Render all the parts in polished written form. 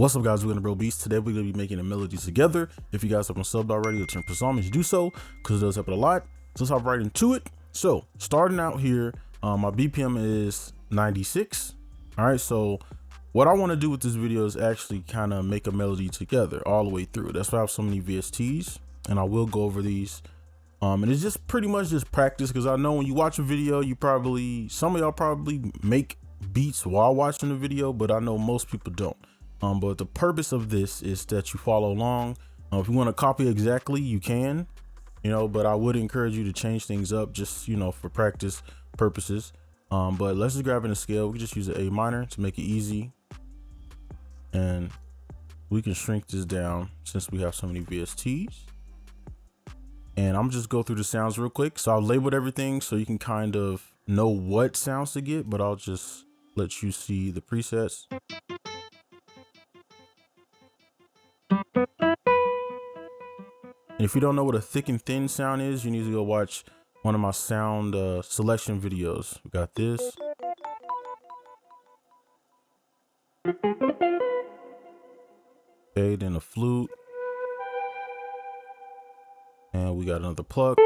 What's up, guys? We're gonna brobeatz. Today we're gonna be making the melodies together. If you guys haven't subbed already or turned on, do so because it does help it a lot. So let's hop right into it. So starting out here, my BPM is 96. All right, so what I want to do with this video is actually kind of make a melody together all the way through. That's why I have so many VSTs, and I will go over these. And it's just pretty much just practice, because I know when you watch a video, some of y'all probably make beats while watching the video, but I know most people don't. But the purpose of this is that you follow along. If you want to copy exactly, you can, but I would encourage you to change things up just, for practice purposes. But let's just grab in a scale. We can just use an A minor to make it easy. And we can shrink this down since we have so many VSTs. And I'm just go through the sounds real quick. So I've labeled everything so you can kind of know what sounds to get, but I'll just let you see the presets. And if you don't know what a thick and thin sound is, you need to go watch one of my sound selection videos. We got this. Okay, then a flute. And we got another pluck.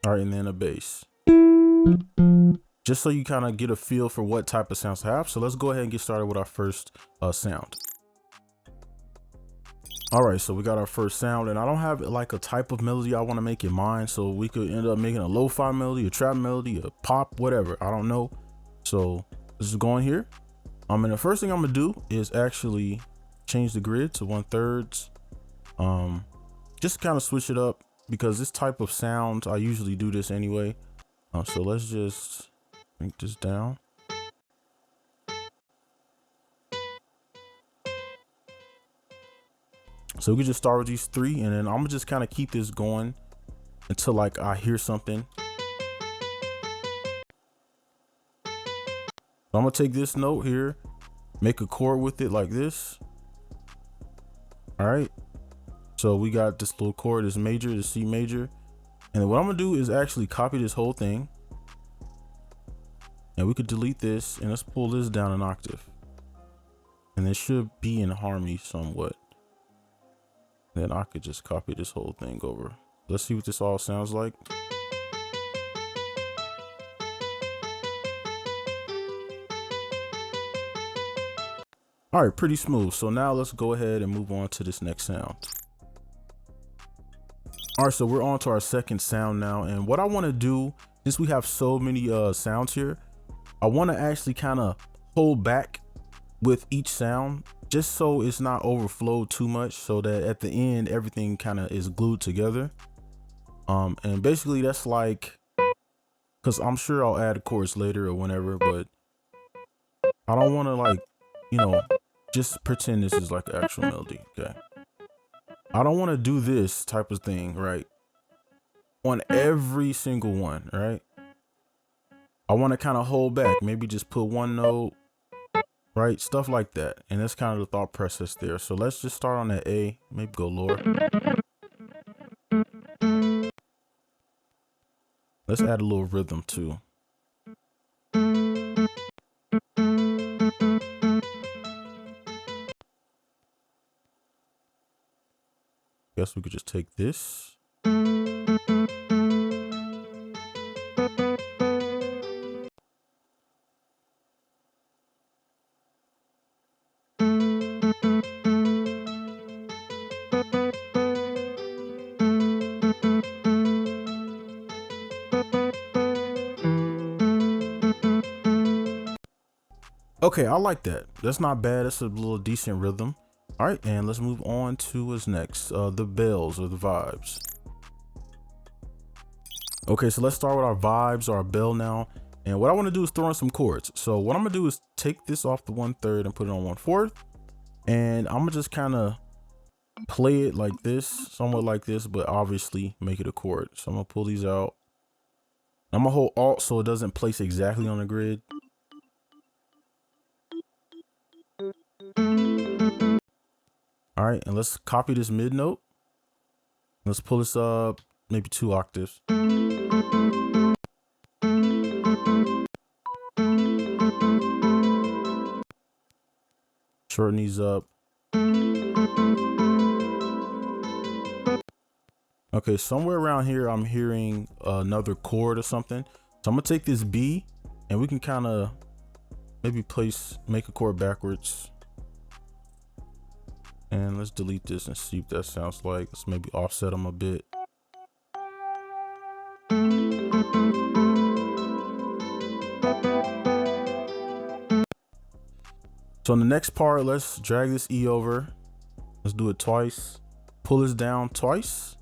All right, and then a bass. Just so you kind of get a feel for what type of sounds to have. So let's go ahead and get started with our first sound. All right, so we got our first sound, and I don't have like a type of melody I want to make in mind. So we could end up making a lo-fi melody, a trap melody, a pop, whatever. I don't know. So let's just go in here. And the first thing I'm gonna do is actually change the grid to 1/3. Just kind of switch it up, because this type of sound, I usually do this anyway. So let's just bring this down. So we can just start with these three, and then I'm gonna just kind of keep this going until like I hear something. So I'm gonna take this note here, make a chord with it like this. All right. So we got this little chord, this major, this C major. And then what I'm gonna do is actually copy this whole thing. And we could delete this, and let's pull this down an octave. And it should be in harmony somewhat. Then I could just copy this whole thing over. Let's see what this all sounds like. All right, pretty smooth. So now let's go ahead and move on to this next sound. All right, so we're on to our second sound now. And what I want to do, since we have so many sounds here, I want to actually kind of hold back with each sound, just so it's not overflowed too much, so that at the end everything kind of is glued together. And basically that's like, because I'm sure I'll add chords later or whenever, but I don't want to like, just pretend this is like an actual melody. Okay, I don't want to do this type of thing right on every single one, right? I want to kind of hold back, maybe just put one note, right? Stuff like that. And that's kind of the thought process there. So let's just start on that A, maybe go lower. Let's add a little rhythm too. Guess we could just take this. Okay, I like that. That's not bad. That's a little decent rhythm. All right, and let's move on to what's next. The bells or the vibes. Okay, so let's start with our vibes or our bell now. And what I want to do is throw in some chords. So what I'm gonna do is take this off the 1/3 and put it on 1/4. And I'm gonna just kind of play it like this, somewhat like this, but obviously make it a chord. So I'm gonna pull these out. I'm gonna hold Alt so it doesn't place exactly on the grid. All right, and let's copy this mid note. Let's pull this up maybe 2 octaves. Shorten these up. Okay, somewhere around here I'm hearing another chord or something. So I'm gonna take this B and we can kind of maybe make a chord backwards. And let's delete this and see what that sounds like. Let's maybe offset them a bit. So in the next part, let's drag this E over. Let's do it twice. Pull this down twice.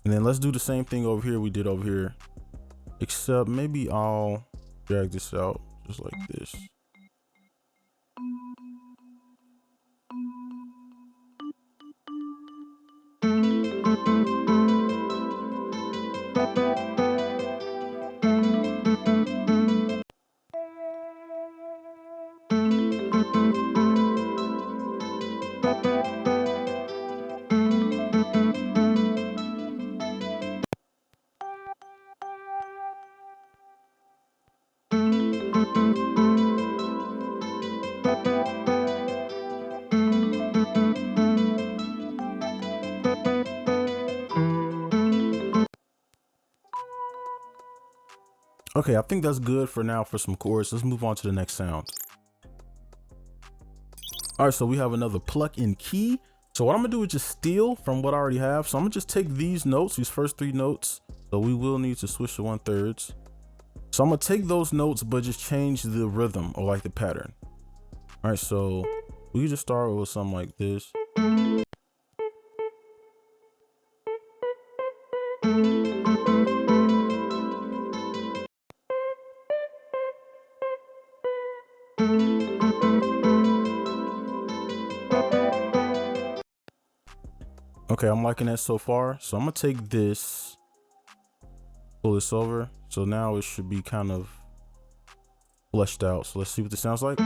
And then let's do the same thing over here we did over here. Except maybe I'll drag this out just like this. Okay, I think that's good for now for some chords. Let's move on to the next sound. All right, so we have another pluck in key. So what I'm gonna do is just steal from what I already have. So I'm gonna just take these notes, these first 3 notes. So we will need to switch to 1/3. So I'm gonna take those notes, but just change the rhythm or like the pattern. All right, so we can just start with something like this. Okay, I'm liking that so far. So I'm gonna take this, pull this over. So now it should be kind of fleshed out. So let's see what this sounds like.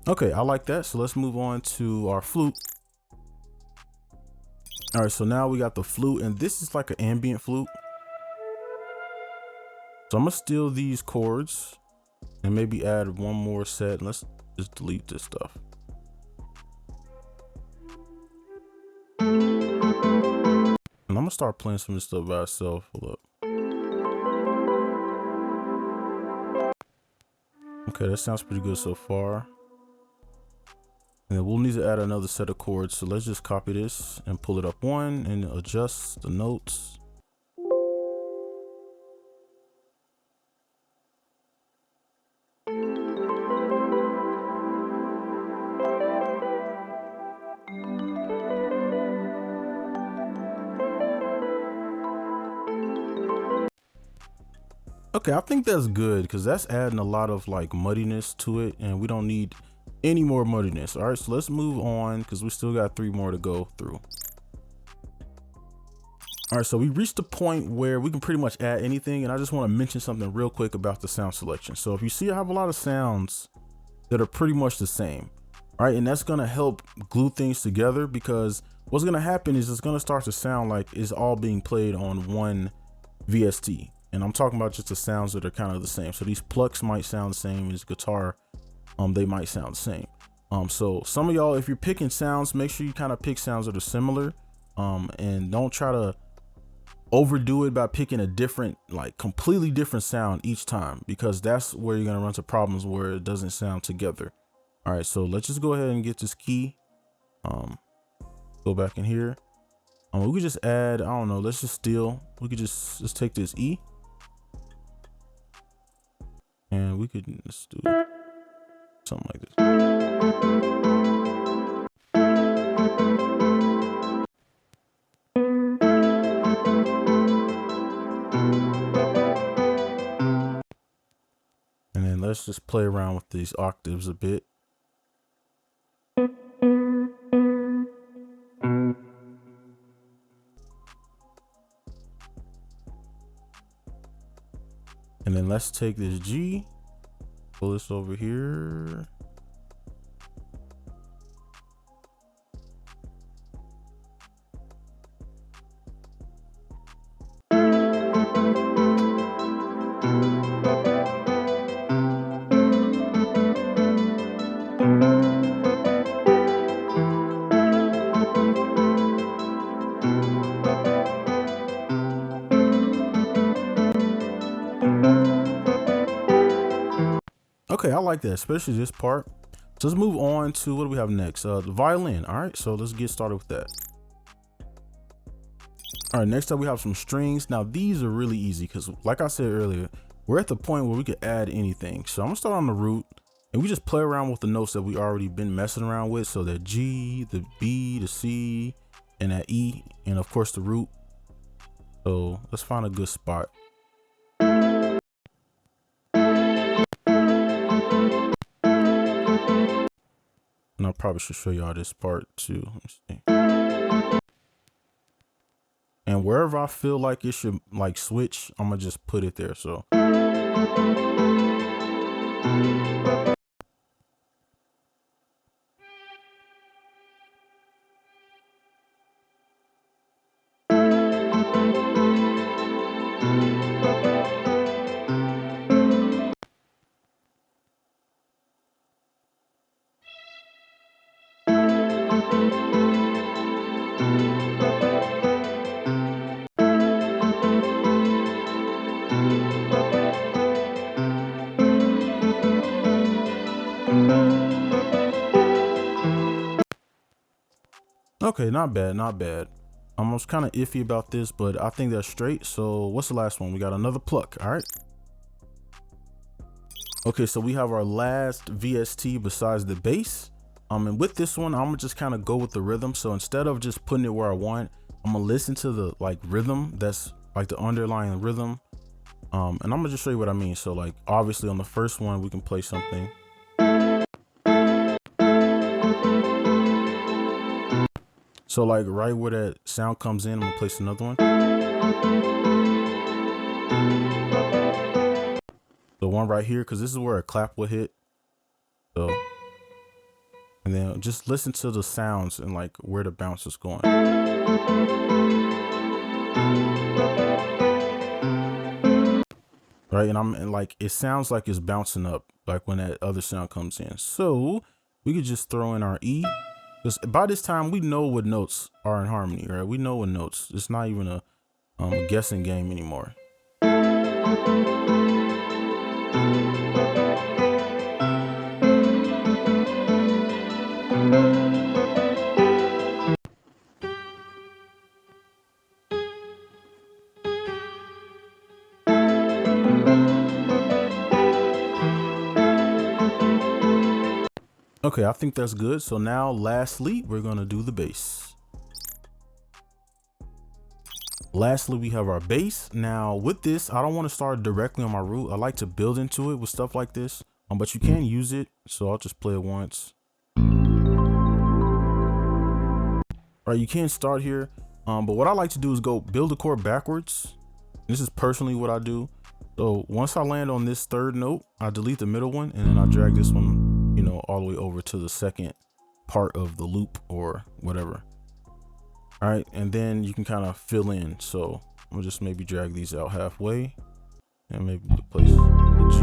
Okay, I like that. So let's move on to our flute. All right, so now we got the flute, and this is like an ambient flute. So I'm gonna steal these chords and maybe add one more set. Let's just delete this stuff. And I'm gonna start playing some of this stuff by itself. Hold up. Okay, that sounds pretty good so far. And then we'll need to add another set of chords. So let's just copy this and pull it up 1 and adjust the notes. Okay, I think that's good because that's adding a lot of like muddiness to it, and we don't need any more muddiness. All right, so let's move on because we still got 3 more to go through. All right, so we reached the point where we can pretty much add anything, and I just want to mention something real quick about the sound selection. So if you see I have a lot of sounds that are pretty much the same, right? And that's gonna help glue things together, because what's gonna happen is it's gonna start to sound like it's all being played on one VST. And I'm talking about just the sounds that are kind of the same. So these plucks might sound the same as guitar. They might sound the same. So some of y'all, if you're picking sounds, make sure you kind of pick sounds that are similar. And don't try to overdo it by picking a different, like completely different sound each time, because that's where you're gonna run into problems where it doesn't sound together. All right, so let's just go ahead and get this key. Go back in here. We could just add, I don't know, let's just steal. Let's take this E. And we could just do something like this. And then let's just play around with these octaves a bit. And then let's take this G, pull this over here. Okay, I like that, especially this part. So let's move on to what do we have next? The violin. All right, so let's get started with that. All right, next up we have some strings. Now these are really easy because like I said earlier, we're at the point where we could add anything. So I'm gonna start on the root and we just play around with the notes that we already been messing around with. So the G, the B, the C, and that E, and of course the root. So let's find a good spot. And I probably should show y'all this part too. Let me see. And wherever I feel like it should like switch, I'm gonna just put it there. So. Okay, not bad, not bad. I was kind of iffy about this, but I think that's straight. So what's the last one? We got another pluck. All right. Okay, so we have our last VST besides the bass. And with this one, I'm gonna just kind of go with the rhythm. So instead of just putting it where I want, I'm gonna listen to the like rhythm that's like the underlying rhythm. And I'm gonna just show you what I mean. So like obviously on the first one, we can play something. So like right where that sound comes in, I'm gonna place another one. The one right here, because this is where a clap will hit. So, and then just listen to the sounds and like where the bounce is going. Right, and like, it sounds like it's bouncing up, like when that other sound comes in. So we could just throw in our E. Because by this time, we know what notes are in harmony, right? We know what notes. It's not even a guessing game anymore. Okay, I think that's good. So now lastly, we're gonna do the bass. Lastly, we have our bass. Now with this, I don't want to start directly on my root. I like to build into it with stuff like this, but you can use it. So I'll just play it once. All right, you can start here, but what I like to do is go build a chord backwards. This is personally what I do. So once I land on this third note, I delete the middle one and then I drag this one, you know, all the way over to the second part of the loop or whatever. All right, and then you can kind of fill in. So we'll just maybe drag these out halfway and maybe place the G.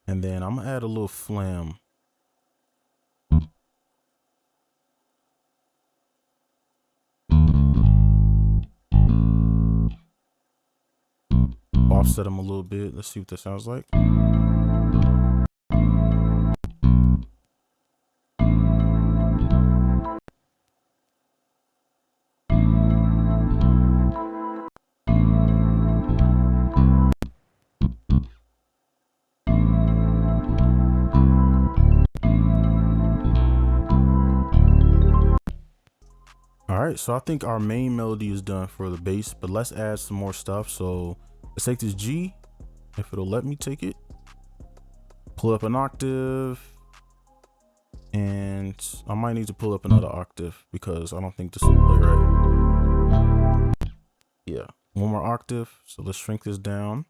And then I'm gonna add a little flam. Offset them a little bit. Let's see what that sounds like. All right, so I think our main melody is done for the bass, but let's add some more stuff. So let's take this G, if it'll let me take it. Pull up an octave. And I might need to pull up another octave because I don't think this will play right. Yeah, one more octave. So let's shrink this down.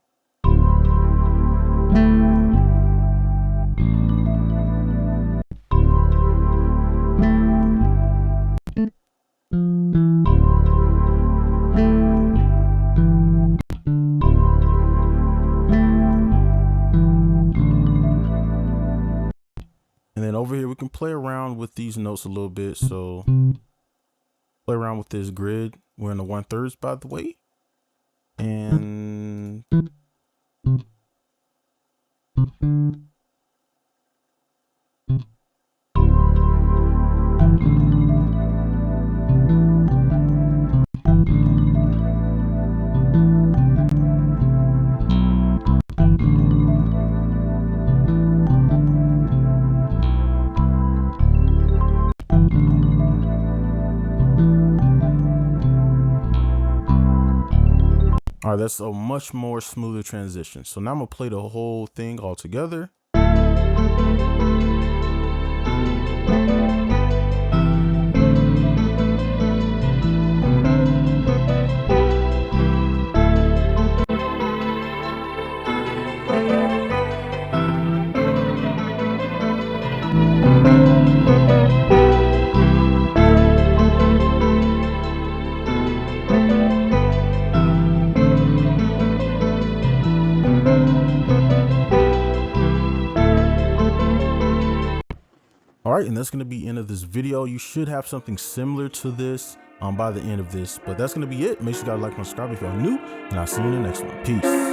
And then over here, we can play around with these notes a little bit. So play around with this grid. We're in the 1/3, by the way. And all right, that's a much more smoother transition. So now I'm gonna play the whole thing all together. All right, and that's going to be the end of this video. You should have something similar to this by the end of this, but that's going to be it. Make sure you guys like and subscribe if y'all new, and I'll see you in the next one. Peace.